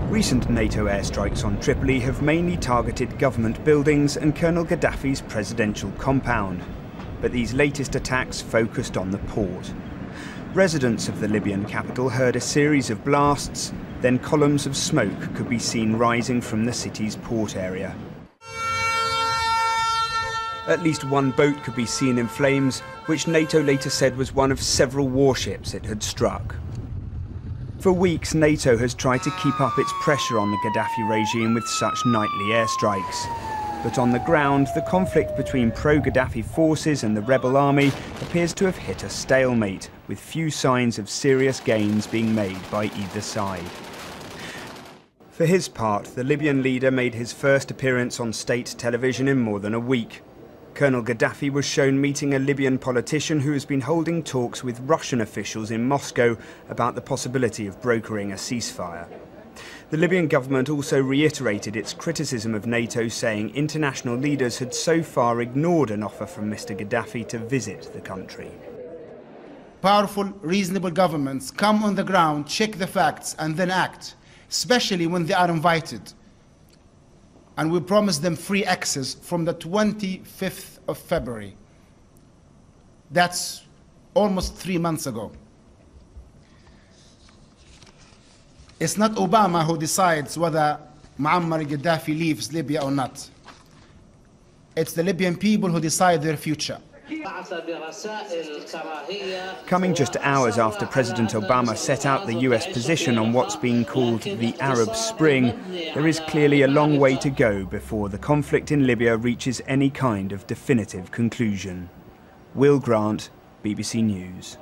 Recent NATO airstrikes on Tripoli have mainly targeted government buildings and Colonel Gaddafi's presidential compound. But these latest attacks focused on the port. Residents of the Libyan capital heard a series of blasts, then columns of smoke could be seen rising from the city's port area. At least one boat could be seen in flames, which NATO later said was one of several warships it had struck. For weeks, NATO has tried to keep up its pressure on the Gaddafi regime with such nightly airstrikes. But on the ground, the conflict between pro-Gaddafi forces and the rebel army appears to have hit a stalemate, with few signs of serious gains being made by either side. For his part, the Libyan leader made his first appearance on state television in more than a week. Colonel Gaddafi was shown meeting a Libyan politician who has been holding talks with Russian officials in Moscow about the possibility of brokering a ceasefire. The Libyan government also reiterated its criticism of NATO, saying international leaders had so far ignored an offer from Mr. Gaddafi to visit the country. Powerful, reasonable governments come on the ground, check the facts, and then act, especially when they are invited. And we promised them free access from the 25th of February. That's almost 3 months ago. It's not Obama who decides whether Muammar Gaddafi leaves Libya or not. It's the Libyan people who decide their future. Coming just hours after President Obama set out the US position on what's being called the Arab Spring, there is clearly a long way to go before the conflict in Libya reaches any kind of definitive conclusion. Will Grant, BBC News.